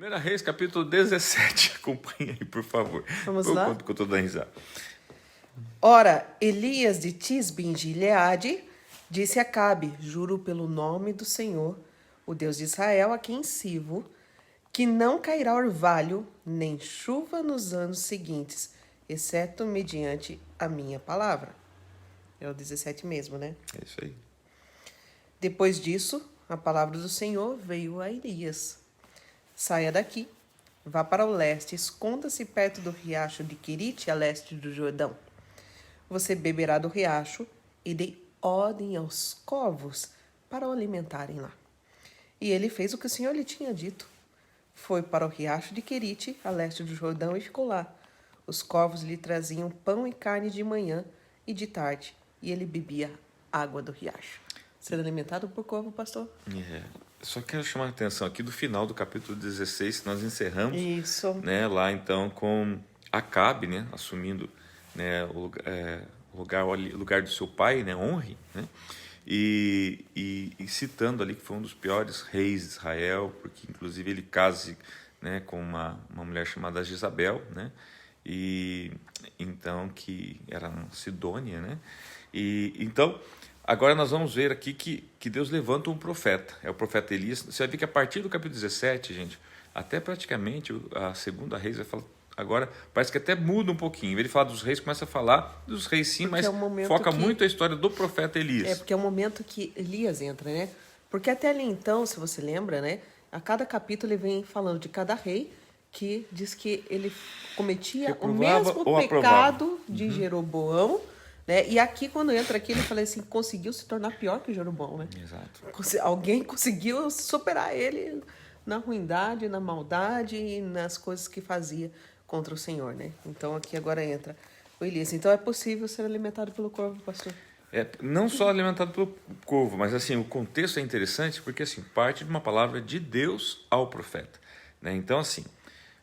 1 Reis, capítulo 17. Acompanha aí, por favor. Vamos lá? Enquanto que eu estou dando risada. Ora, Elias de Tisbe em Gileade disse a Acabe: juro pelo nome do Senhor, o Deus de Israel, a quem sirvo, que não cairá orvalho nem chuva nos anos seguintes, exceto mediante a minha palavra. É o 17 mesmo, né? É isso aí. Depois disso, a palavra do Senhor veio a Elias: saia daqui, vá para o leste, esconda-se perto do riacho de Querite, a leste do Jordão. Você beberá do riacho e dei ordem aos corvos para o alimentarem lá. E ele fez o que o Senhor lhe tinha dito. Foi para o riacho de Querite, a leste do Jordão, e ficou lá. Os corvos lhe traziam pão e carne de manhã e de tarde, e ele bebia água do riacho. Sendo alimentado por corvo, pastor? Só quero chamar a atenção aqui do final do capítulo 16, que nós encerramos. Isso. Né, lá então com Acabe, né, assumindo, né, o lugar do seu pai, né, Honre, né, e citando ali que foi um dos piores reis de Israel, porque inclusive ele casa, né, com uma mulher chamada Jezabel, né, e então que era uma Sidônia, né, e então agora nós vamos ver aqui que Deus levanta um profeta, é o profeta Elias. Você vai ver que a partir do capítulo 17, gente, até praticamente a segunda Reis vai falar. Agora parece que até muda um pouquinho. Em vez de falar dos reis, começa a falar dos reis sim, porque mas foca muito a história do profeta Elias. É porque é o momento que Elias entra, né? Porque até ali então, se você lembra, né? A cada capítulo ele vem falando de cada rei que diz que ele cometia o mesmo pecado de Jeroboão, né? E aqui, quando entra aqui, ele fala assim, conseguiu se tornar pior que Jeroboão, né? Exato. Alguém conseguiu superar ele na ruindade, na maldade e nas coisas que fazia contra o Senhor, né? Então aqui agora entra o Elias. Então é possível ser alimentado pelo corvo, pastor? Não só alimentado pelo corvo, mas assim, o contexto é interessante porque assim, parte de uma palavra de Deus ao profeta, né? Então assim,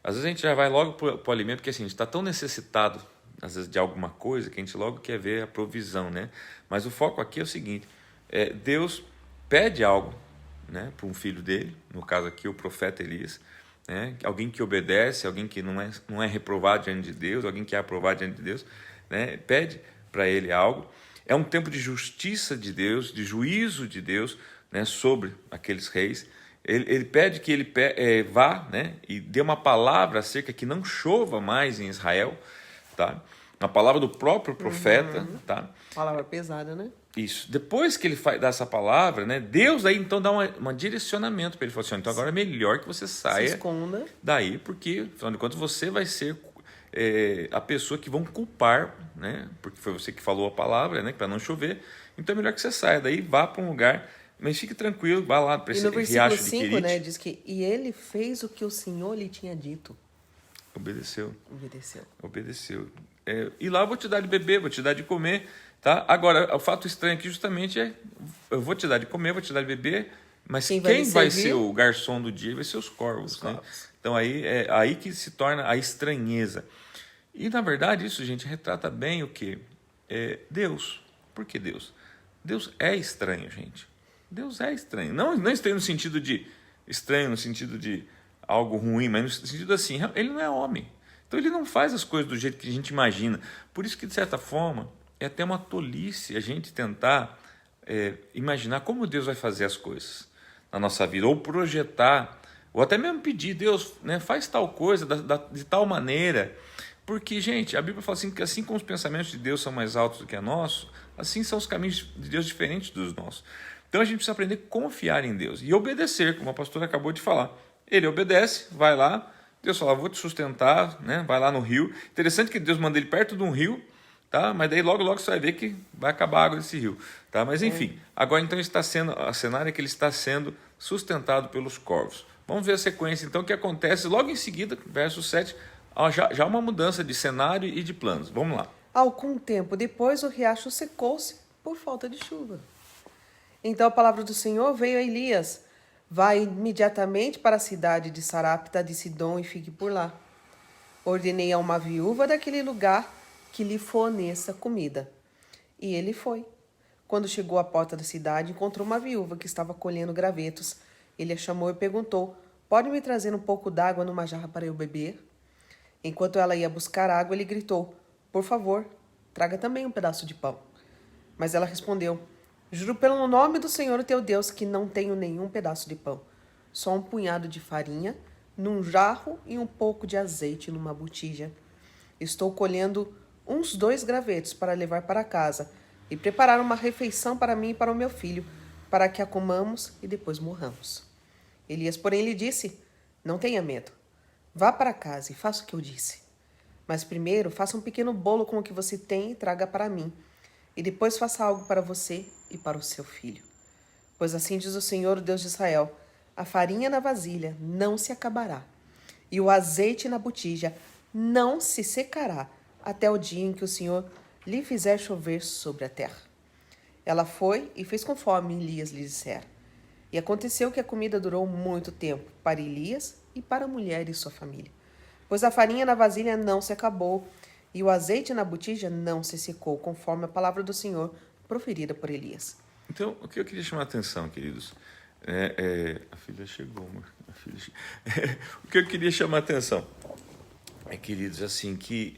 às vezes a gente já vai logo para o alimento, porque assim, a gente está tão necessitado às vezes de alguma coisa que a gente logo quer ver a provisão, né? Mas o foco aqui é o seguinte, Deus pede algo, né, para um filho dele, no caso aqui o profeta Elias, né, alguém que obedece, alguém que não é reprovado diante de Deus, alguém que é aprovado diante de Deus, né, pede para ele algo. É um tempo de justiça de Deus, de juízo de Deus, né, sobre aqueles reis. Ele pede que ele vá, né, e dê uma palavra acerca que não chova mais em Israel, tá? Uma palavra do próprio profeta, tá? Palavra pesada, né? Isso. Depois que ele dá essa palavra, né, Deus aí então dá um direcionamento para ele. Ele falou assim, então agora é melhor que você saia, se esconda daí, porque, afinal de contas, você vai ser a pessoa que vão culpar, né, porque foi você que falou a palavra, né, para não chover. Então é melhor que você saia daí, vá para um lugar, mas fique tranquilo, vá lá para esse riacho de Querite. E no versículo 5, né, diz que e ele fez o que o Senhor lhe tinha dito. Obedeceu. E lá eu vou te dar de beber, vou te dar de comer, tá? Agora, o fato estranho aqui justamente eu vou te dar de comer, vou te dar de beber, mas quem vai ser o garçom do dia vai ser os corvos, né? Então aí é aí que se torna a estranheza. E na verdade isso, gente, retrata bem o que? Deus. Por que Deus? Deus é estranho, gente. Deus é estranho. Não estranho no sentido de estranho, no sentido de algo ruim, mas no sentido assim, ele não é homem. Então ele não faz as coisas do jeito que a gente imagina. Por isso que, de certa forma, é até uma tolice a gente tentar imaginar como Deus vai fazer as coisas na nossa vida, ou projetar, ou até mesmo pedir, Deus, né, faz tal coisa de tal maneira. Porque, gente, a Bíblia fala assim, que assim como os pensamentos de Deus são mais altos do que a nossos, assim são os caminhos de Deus diferentes dos nossos. Então a gente precisa aprender a confiar em Deus e obedecer, como a pastora acabou de falar. Ele obedece, vai lá, Deus fala, vou te sustentar, né? Vai lá no rio. Interessante que Deus manda ele perto de um rio, tá? Mas daí logo você vai ver que vai acabar a água desse rio, tá? Mas enfim, agora então a cenário é que ele está sendo sustentado pelos corvos. Vamos ver a sequência então que acontece logo em seguida, verso 7, já uma mudança de cenário e de planos. Vamos lá. Algum tempo depois o riacho secou-se por falta de chuva. Então a palavra do Senhor veio a Elias: vai imediatamente para a cidade de Sarapta de Sidom e fique por lá. Ordenei a uma viúva daquele lugar que lhe forneça comida. E ele foi. Quando chegou à porta da cidade, encontrou uma viúva que estava colhendo gravetos. Ele a chamou e perguntou: pode me trazer um pouco d'água numa jarra para eu beber? Enquanto ela ia buscar água, ele gritou, por favor, traga também um pedaço de pão. Mas ela respondeu, juro pelo nome do Senhor teu Deus que não tenho nenhum pedaço de pão, só um punhado de farinha num jarro e um pouco de azeite numa botija. Estou colhendo uns 2 gravetos para levar para casa e preparar uma refeição para mim e para o meu filho, para que a comamos e depois morramos. Elias, porém, lhe disse, não tenha medo. Vá para casa e faça o que eu disse. Mas primeiro faça um pequeno bolo com o que você tem e traga para mim. E depois faça algo para você e para o seu filho. Pois assim diz o Senhor, o Deus de Israel, a farinha na vasilha não se acabará, e o azeite na botija não se secará, até o dia em que o Senhor lhe fizer chover sobre a terra. Ela foi e fez conforme Elias lhe dissera. E aconteceu que a comida durou muito tempo para Elias e para a mulher e sua família. Pois a farinha na vasilha não se acabou e o azeite na botija não se secou, conforme a palavra do Senhor proferida por Elias. Então, o que eu queria chamar a atenção, queridos, a filha chegou, amor. O que eu queria chamar a atenção queridos, assim, que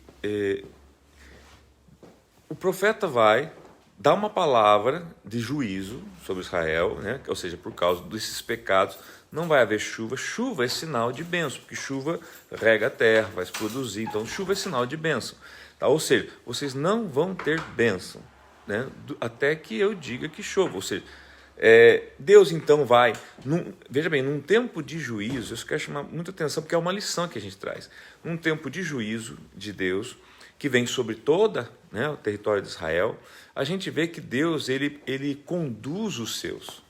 o profeta vai dar uma palavra de juízo sobre Israel, né? Ou seja, por causa desses pecados, não vai haver chuva. Chuva é sinal de bênção, porque chuva rega a terra, vai produzir. Então, chuva é sinal de bênção. Tá? Ou seja, vocês não vão ter bênção, né? Até que eu diga que chova. Ou seja, Deus então vai, veja bem, num tempo de juízo, isso quero chamar muita atenção, porque é uma lição que a gente traz. Num tempo de juízo de Deus, que vem sobre toda, né, o território de Israel, a gente vê que Deus ele conduz os seus,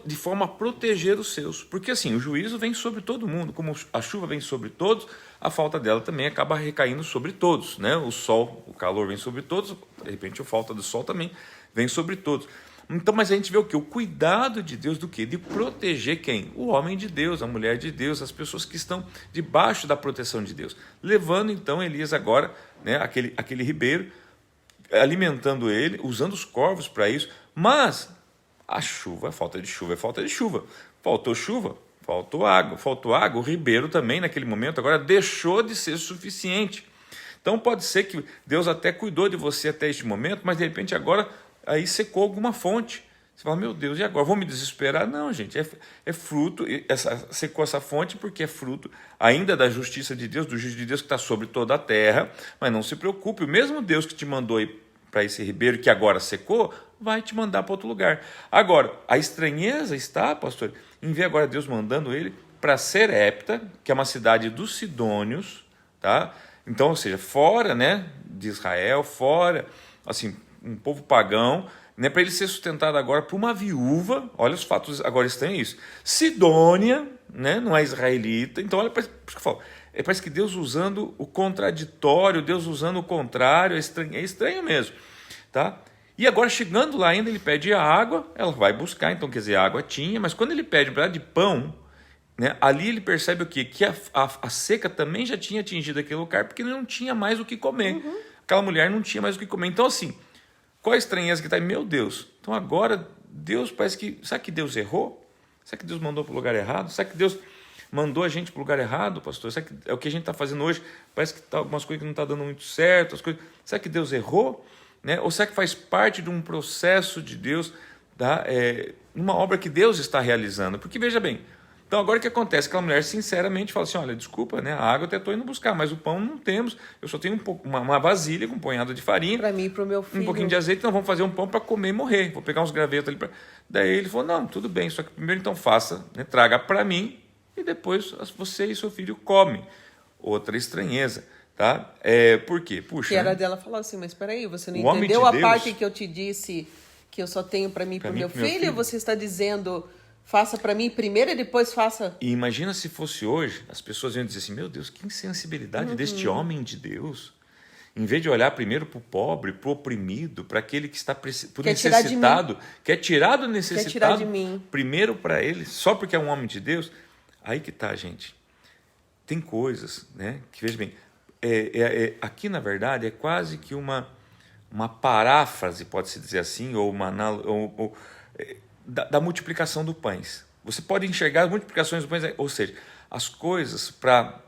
de forma a proteger os seus. Porque assim, o juízo vem sobre todo mundo, como a chuva vem sobre todos, a falta dela também acaba recaindo sobre todos. Né? O sol, o calor vem sobre todos, de repente a falta do sol também vem sobre todos. Então, mas a gente vê o quê? O cuidado de Deus do quê? De proteger quem? O homem de Deus, a mulher de Deus, as pessoas que estão debaixo da proteção de Deus. Levando então Elias agora, né, aquele ribeiro, alimentando ele, usando os corvos para isso, mas a chuva, a falta de chuva é falta de chuva. Faltou chuva, faltou água, o ribeiro também naquele momento agora deixou de ser suficiente. Então pode ser que Deus até cuidou de você até este momento, mas de repente agora aí secou alguma fonte. Você fala, meu Deus, e agora? Vou me desesperar? Não, gente, é fruto, secou essa fonte porque é fruto ainda da justiça de Deus, do juízo de Deus que está sobre toda a terra, mas não se preocupe, o mesmo Deus que te mandou para esse ribeiro que agora secou, vai te mandar para outro lugar. Agora, a estranheza está, pastor, em ver agora Deus mandando ele para Serepta, que é uma cidade dos Sidônios, tá? Então, ou seja, fora, né, de Israel, fora, assim, um povo pagão, né, para ele ser sustentado agora por uma viúva. Olha os fatos agora estranhos, isso. Sidônia, né, não é israelita. Então, olha, por isso que eu falo, parece que Deus usando o contraditório, Deus usando o contrário, é estranho mesmo, tá? E agora, chegando lá ainda, ele pede a água, ela vai buscar, então, quer dizer, a água tinha, mas quando ele pede um pedaço de pão, né, ali ele percebe o quê? Que a seca também já tinha atingido aquele lugar, porque ele não tinha mais o que comer. Aquela mulher não tinha mais o que comer. Então, assim, qual a estranheza que está aí? Meu Deus, então agora Deus parece que... Será que Deus errou? Será que Deus mandou para o lugar errado? Será que Deus mandou a gente para o lugar errado, pastor? Será que é o que a gente está fazendo hoje? Parece que tá algumas coisas que não estão dando muito certo. Será que Deus errou? Né? Ou será que faz parte de um processo de Deus, tá? Uma obra que Deus está realizando? Porque veja bem, então agora o que acontece? Aquela mulher sinceramente fala assim, olha, desculpa, né? A água eu até estou indo buscar, mas o pão não temos, eu só tenho uma vasilha com um punhado de farinha. Para mim e para o meu filho. Um pouquinho de azeite, então vamos fazer um pão para comer e morrer. Vou pegar uns gravetos ali. Daí ele falou, não, tudo bem, só que primeiro então faça, né? Traga para mim e depois você e seu filho comem. Outra estranheza, tá? Por quê? Puxa, que era dela falar assim, mas espera aí, você não entendeu a parte que eu te disse que eu só tenho para mim e para o meu filho? Você está dizendo... Faça para mim primeiro e depois faça... E imagina se fosse hoje, as pessoas iam dizer assim, meu Deus, que insensibilidade deste homem de Deus. Em vez de olhar primeiro para o pobre, para o oprimido, para aquele que está necessitado, quer tirar do necessitado, quer tirar de mim. Primeiro para ele, só porque é um homem de Deus. Aí que tá, gente. Tem coisas, né, que, veja bem, aqui na verdade é quase que uma paráfrase, pode-se dizer assim, ou uma... da multiplicação dos pães. Você pode enxergar multiplicações dos pães, ou seja, as coisas para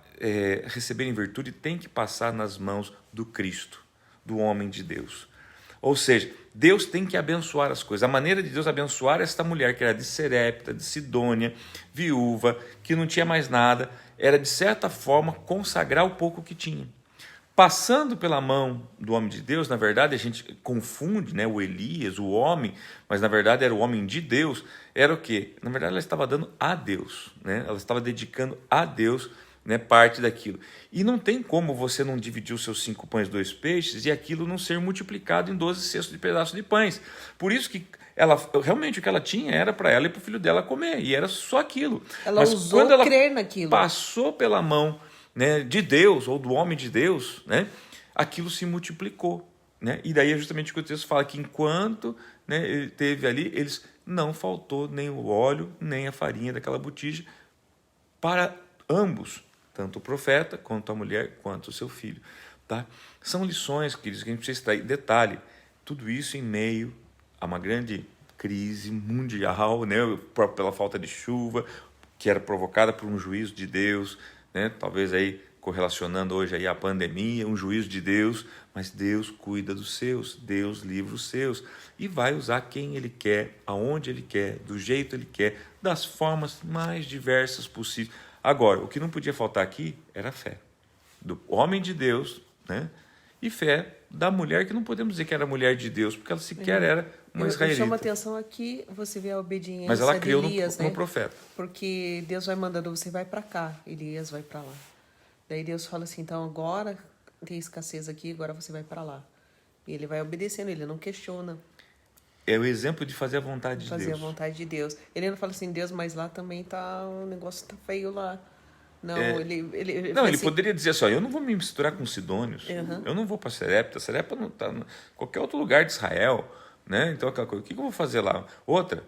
receberem virtude têm que passar nas mãos do Cristo, do homem de Deus. Ou seja, Deus tem que abençoar as coisas. A maneira de Deus abençoar esta mulher, que era de Serepta, de Sidônia, viúva, que não tinha mais nada, era de certa forma consagrar o pouco que tinha. Passando pela mão do homem de Deus, na verdade a gente confunde, né, o Elias, o homem, mas na verdade era o homem de Deus, era o quê? Na verdade ela estava dando a Deus, né? Ela estava dedicando a Deus, né, parte daquilo. E não tem como você não dividir os seus 5 pães e 2 peixes e aquilo não ser multiplicado em 12 cestos de pedaços de pães. Por isso que ela, realmente o que ela tinha era para ela e para o filho dela comer, e era só aquilo. Ela Mas usou quando ela crer naquilo. passou pela mão, né, de Deus, ou do homem de Deus, né, aquilo se multiplicou. Né? E daí é justamente o que o texto fala, que enquanto, né, ele teve ali, eles não faltou nem o óleo, nem a farinha daquela botija para ambos, tanto o profeta, quanto a mulher, quanto o seu filho. Tá? São lições, queridos, que a gente precisa extrair. Detalhe, tudo isso em meio a uma grande crise mundial, né, pela falta de chuva, que era provocada por um juízo de Deus, né, talvez aí correlacionando hoje aí a pandemia, um juízo de Deus, mas Deus cuida dos seus, Deus livra os seus e vai usar quem Ele quer, aonde Ele quer, do jeito Ele quer, das formas mais diversas possíveis. Agora, o que não podia faltar aqui era a fé do homem de Deus, né? E fé da mulher, que não podemos dizer que era mulher de Deus, porque ela sequer era uma israelita. Chama atenção aqui, você vê a obediência mas ela criou de Elias, no profeta. Porque Deus vai mandando, você vai para cá, Elias vai para lá. Daí Deus fala assim, então agora tem escassez aqui, agora você vai para lá. E ele vai obedecendo, ele não questiona. É o exemplo de fazer a vontade de Deus. Fazer a vontade de Deus. Ele não fala assim, Deus, mas lá também tá, o negócio tá feio lá. Não, ele não, ele assim, poderia dizer assim, ó, eu não vou me misturar com sidônios, eu não vou para Serepta não está em qualquer outro lugar de Israel, né? Então aquela coisa, o que eu vou fazer lá? Outra,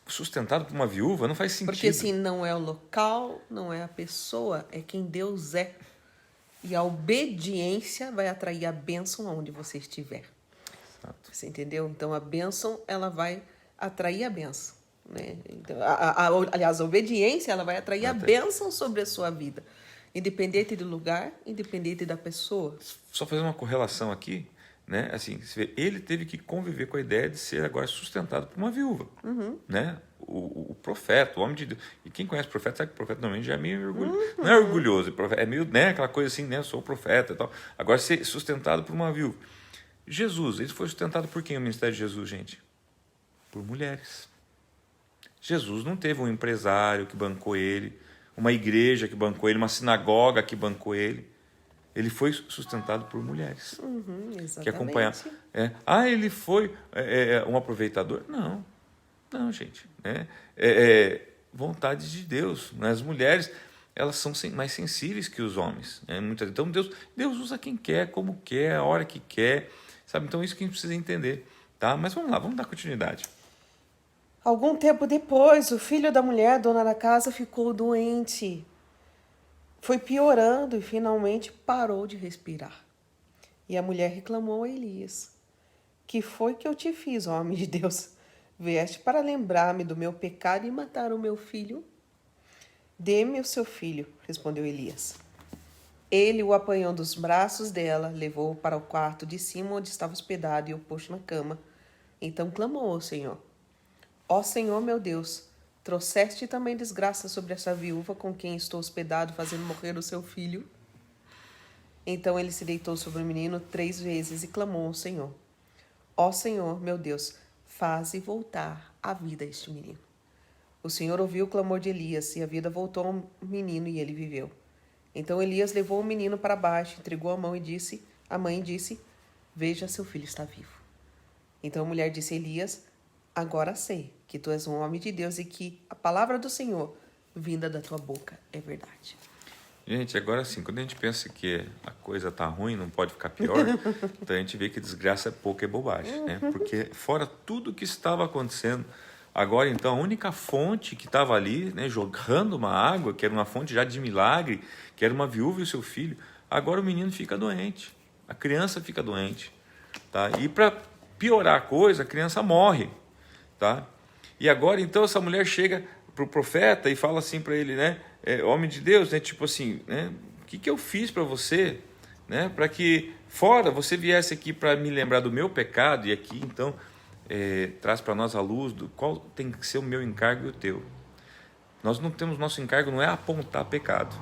sustentado por uma viúva, não faz sentido. Porque assim, não é o local, não é a pessoa, é quem Deus é. E a obediência vai atrair a bênção aonde você estiver. Exato. Você entendeu? Então a bênção, ela vai atrair a bênção. Né? Então, aliás, a obediência, ela vai atrair a bênção sobre a sua vida. Independente do lugar, independente da pessoa. Só fazer uma correlação aqui, né? Assim, você vê, ele teve que conviver com a ideia de ser agora sustentado por uma viúva, né? O profeta, o homem de Deus. E quem conhece o profeta sabe que o profeta normalmente já é meio orgulhoso. Não é orgulhoso, é meio, né, aquela coisa assim, né? Eu sou o profeta e tal. Agora ser sustentado por uma viúva. Jesus, ele foi sustentado por quem o ministério de Jesus, gente? Por mulheres. Jesus não teve um empresário que bancou ele, uma igreja que bancou ele, uma sinagoga que bancou ele. Ele foi sustentado por mulheres. Exatamente. Que acompanhavam. Ele foi um aproveitador? Não, gente. Vontade de Deus. Né? As mulheres, elas são mais sensíveis que os homens. Né? Então Deus usa quem quer, como quer, a hora que quer. Sabe? Então isso que a gente precisa entender. Tá? Mas vamos lá, vamos dar continuidade. Algum tempo depois, o filho da mulher, dona da casa, ficou doente. Foi piorando e finalmente parou de respirar. E a mulher reclamou a Elias. Que foi que eu te fiz, homem de Deus? Vieste para lembrar-me do meu pecado e matar o meu filho? Dê-me o seu filho, respondeu Elias. Ele o apanhou dos braços dela, levou-o para o quarto de cima onde estava hospedado e o pôs na cama. Então clamou ao Senhor. Ó Senhor, meu Deus, trouxeste também desgraça sobre essa viúva com quem estou hospedado, fazendo morrer o seu filho? Então ele se deitou sobre o menino 3 vezes e clamou ao Senhor. Ó Senhor, meu Deus, faze voltar a vida a este menino. O Senhor ouviu o clamor de Elias e a vida voltou ao menino e ele viveu. Então Elias levou o menino para baixo, entregou a mãe e disse, veja, seu filho está vivo. Então a mulher disse a Elias, agora sei que tu és um homem de Deus e que a palavra do Senhor, vinda da tua boca, é verdade. Gente, agora sim, quando a gente pensa que a coisa tá ruim, não pode ficar pior, então a gente vê que desgraça é pouco, é bobagem, né? Porque fora tudo que estava acontecendo, agora então a única fonte que estava ali, né, jogando uma água, que era uma fonte já de milagre, que era uma viúva e o seu filho, agora o menino fica doente, a criança fica doente, tá? E para piorar a coisa, a criança morre, tá? E agora então essa mulher chega, pro profeta e fala assim para ele, né? Homem de Deus, né? Tipo assim, né? O que eu fiz para você, né? Para que fora você viesse aqui para me lembrar do meu pecado e aqui então traz para nós a luz do qual tem que ser o meu encargo e o teu. Nós não temos, nosso encargo não é apontar pecado,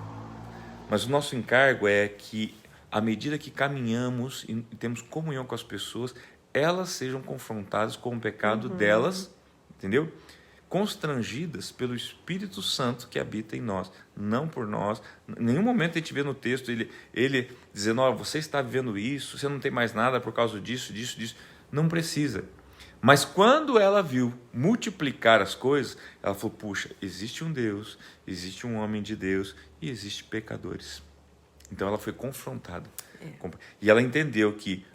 mas o nosso encargo é que à medida que caminhamos e temos comunhão com as pessoas, elas sejam confrontadas com o pecado delas, entendeu? Constrangidas pelo Espírito Santo que habita em nós, não por nós. Em nenhum momento a gente vê no texto ele dizendo, você está vivendo isso, você não tem mais nada por causa disso. Não precisa. Mas quando ela viu multiplicar as coisas, ela falou, puxa, existe um Deus, existe um homem de Deus e existe pecadores. Então ela foi confrontada. E ela entendeu que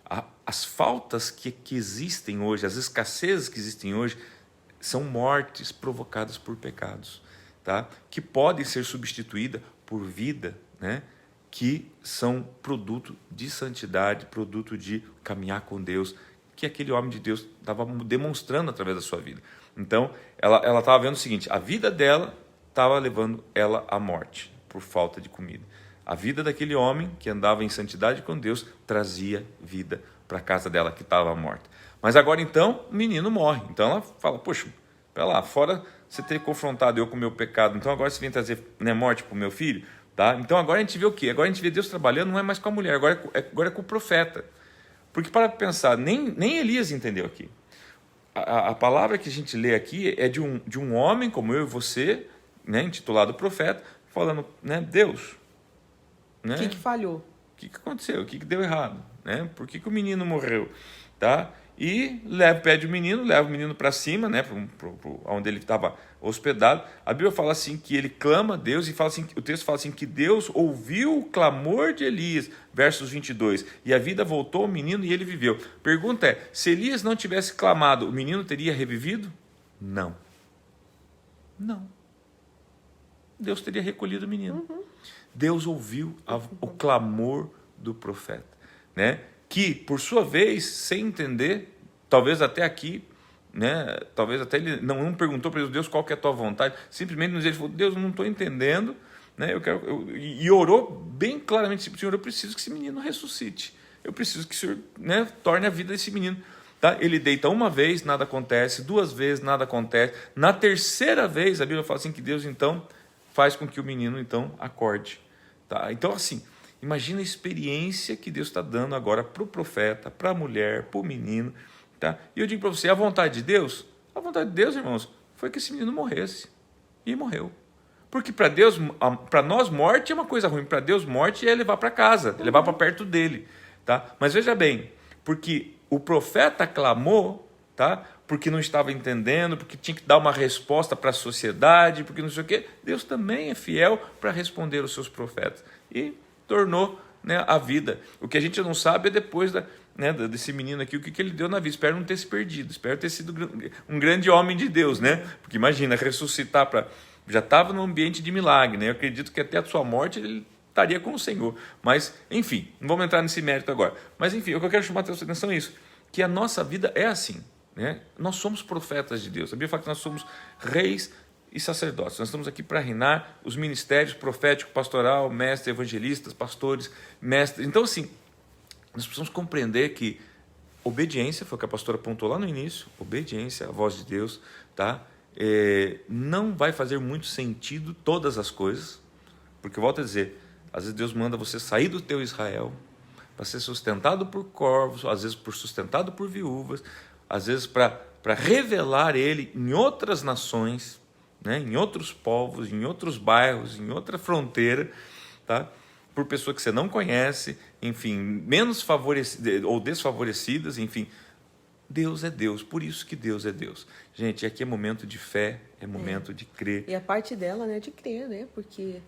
as faltas que existem hoje, as escassezes que existem hoje, são mortes provocadas por pecados, tá? Que podem ser substituídas por vida, né? Que são produto de santidade, produto de caminhar com Deus, que aquele homem de Deus estava demonstrando através da sua vida. Então, ela estava vendo o seguinte, a vida dela estava levando ela à morte, por falta de comida. A vida daquele homem que andava em santidade com Deus trazia vida para a casa dela que estava morta. Mas agora então o menino morre. Então ela fala, poxa, pera lá, fora você ter confrontado eu com o meu pecado, então agora você vem trazer, né, morte para o meu filho? Tá? Então agora a gente vê o quê? Agora a gente vê Deus trabalhando, não é mais com a mulher, agora é com o profeta. Porque para pensar, nem Elias entendeu aqui. A palavra que a gente lê aqui é de um homem como eu e você, né, intitulado profeta, falando, né, Deus. Né? O que falhou? O que aconteceu? O que deu errado? Né? Por que o menino morreu? Tá? E pede o menino, leva o menino para cima, né? Onde ele estava hospedado. A Bíblia fala assim que ele clama a Deus e fala assim, o texto fala assim que Deus ouviu o clamor de Elias, versos 22, e a vida voltou ao menino e ele viveu. Pergunta é, se Elias não tivesse clamado, o menino teria revivido? Não. Deus teria recolhido o menino. Deus ouviu o clamor do profeta, né? Que, por sua vez, sem entender, talvez até aqui, né? Talvez até ele não perguntou para Deus qual que é a tua vontade, simplesmente ele falou, Deus, eu não estou entendendo, né? E orou bem claramente, Senhor, eu preciso que esse menino ressuscite, eu preciso que o Senhor, né, torne a vida desse menino. Tá? Ele deita uma vez, nada acontece, 2 vezes, nada acontece, na 3ª vez, a Bíblia fala assim que Deus então faz com que o menino então acorde. Tá? Então, assim, imagina a experiência que Deus está dando agora para o profeta, para a mulher, para o menino. Tá? E eu digo para você, a vontade de Deus, irmãos, foi que esse menino morresse. E morreu. Porque para Deus, para nós, morte é uma coisa ruim. Para Deus, morte é levar para casa, levar para perto dele. Tá? Mas veja bem, porque o profeta clamou, tá? Porque não estava entendendo, porque tinha que dar uma resposta para a sociedade, porque não sei o quê. Deus também é fiel para responder os seus profetas. E tornou, né, a vida. O que a gente não sabe é depois desse menino aqui, o que ele deu na vida. Espero não ter se perdido, espero ter sido um grande homem de Deus, né? Porque imagina, ressuscitar já estava num ambiente de milagre, né? Eu acredito que até a sua morte ele estaria com o Senhor. Mas, enfim, não vamos entrar nesse mérito agora. Mas, enfim, o que eu quero chamar a atenção é isso, que a nossa vida é assim. Né? Nós somos profetas de Deus. A Bíblia fala que nós somos reis e sacerdotes. Nós estamos aqui para reinar os ministérios profético, pastoral, mestre, evangelistas, pastores, mestres. Então, assim, nós precisamos compreender que obediência, foi o que a pastora apontou lá no início, obediência à voz de Deus, tá? Não vai fazer muito sentido todas as coisas, porque, volto a dizer, às vezes Deus manda você sair do teu Israel para ser sustentado por corvos, às vezes sustentado por viúvas, às vezes para revelar ele em outras nações, né? Em outros povos, em outros bairros, em outra fronteira, tá? Por pessoas que você não conhece, enfim, menos favorecidas ou desfavorecidas, enfim. Deus é Deus, por isso que Deus é Deus. Gente, aqui é momento de fé, é momento de crer. E a parte dela, né, de crer, né? Porque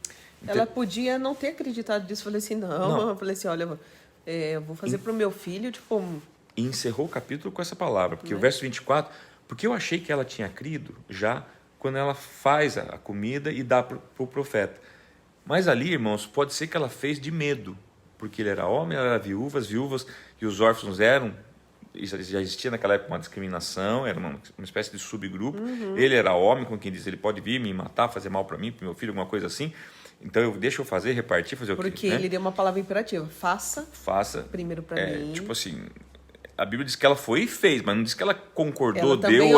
ela podia não ter acreditado disso. Falei assim, não. Eu falei assim, olha, eu vou fazer para o meu filho, tipo... E encerrou o capítulo com essa palavra, porque o verso 24, porque eu achei que ela tinha crido já quando ela faz a comida e dá para o profeta. Mas ali, irmãos, pode ser que ela fez de medo, porque ele era homem, ela era viúva, as viúvas e os órfãos eram já existia naquela época uma discriminação, era uma espécie de subgrupo. Ele era homem, com quem diz, ele pode vir me matar, fazer mal para mim, para meu filho, alguma coisa assim. Então, deixa eu fazer, repartir, fazer o quê? Porque ele deu uma palavra imperativa. Faça primeiro para mim. Tipo assim, a Bíblia diz que ela foi e fez, mas não diz que ela concordou, ela deu,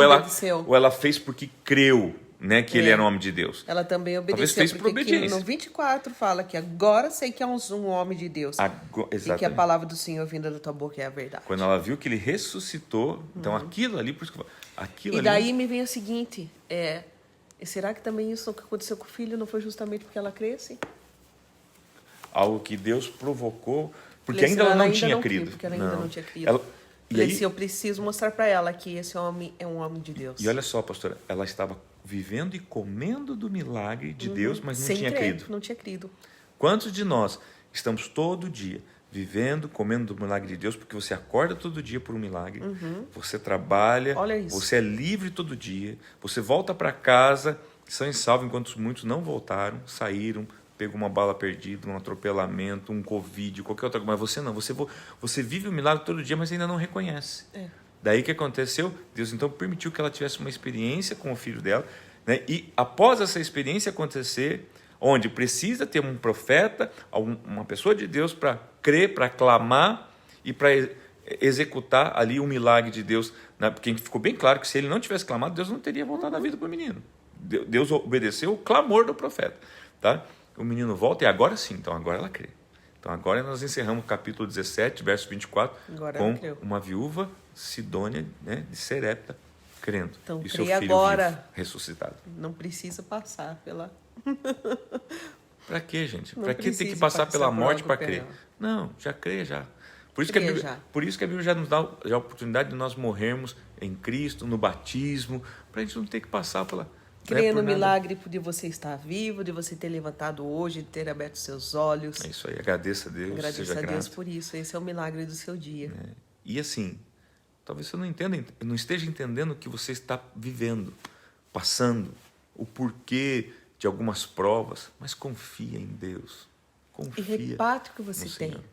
ou ela fez porque creu, né, que ele era um homem de Deus. Ela também obedeceu. Talvez fez por obediência. No 24 fala que agora sei que é um homem de Deus. E que a palavra do Senhor vinda da tua boca é a verdade. Quando ela viu que ele ressuscitou, então aquilo ali... Por isso que e daí me vem o seguinte, será que também isso que aconteceu com o filho não foi justamente porque ela cresce? Algo que Deus provocou, porque ainda ela não tinha crido. Porque ela ainda não tinha crido. Eu preciso mostrar para ela que esse homem é um homem de Deus. E olha só, pastora, ela estava vivendo e comendo do milagre de Deus, mas não tinha crido. Não tinha crido. Quantos de nós estamos todo dia vivendo, comendo do milagre de Deus, porque você acorda todo dia por um milagre, você trabalha, você é livre todo dia, você volta para casa, são e salvo, enquanto muitos não voltaram, saíram, pegou uma bala perdida, um atropelamento, um Covid, qualquer outra coisa, mas você não, você vive o milagre todo dia, mas ainda não reconhece. Daí o que aconteceu? Deus então permitiu que ela tivesse uma experiência com o filho dela, né? E após essa experiência acontecer, onde precisa ter um profeta, uma pessoa de Deus para crer, para clamar e para executar ali o milagre de Deus, né? Porque ficou bem claro que se ele não tivesse clamado, Deus não teria voltado a vida para o menino. Deus obedeceu o clamor do profeta, tá? O menino volta e agora sim, então agora ela crê. Então agora nós encerramos o capítulo 17, verso 24, com uma viúva sidônia, né, de Serepta, crendo. Então, e seu filho agora, vivo, ressuscitado. Não precisa passar pela... Para quê, gente? Para que ter que passar pela morte para crer? Não, já crê já. Por isso que a Bíblia já nos dá a oportunidade de nós morrermos em Cristo, no batismo, para a gente não ter que passar pela... Crer no milagre de você estar vivo, de você ter levantado hoje, de ter aberto seus olhos. É isso aí, agradeça a Deus. Agradeça a Deus por isso, esse é o milagre do seu dia. E assim, talvez você não esteja entendendo o que você está vivendo, passando, o porquê de algumas provas, mas confia em Deus. Confia e reparte o que você tem, Senhor.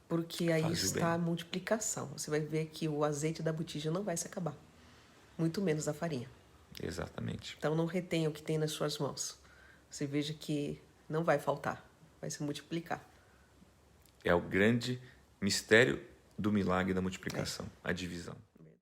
Porque aí está a multiplicação. Você vai ver que o azeite da botija não vai se acabar, muito menos a farinha. Exatamente. Então não retenha o que tem nas suas mãos. Você veja que não vai faltar, vai se multiplicar. É o grande mistério do milagre da multiplicação, a divisão.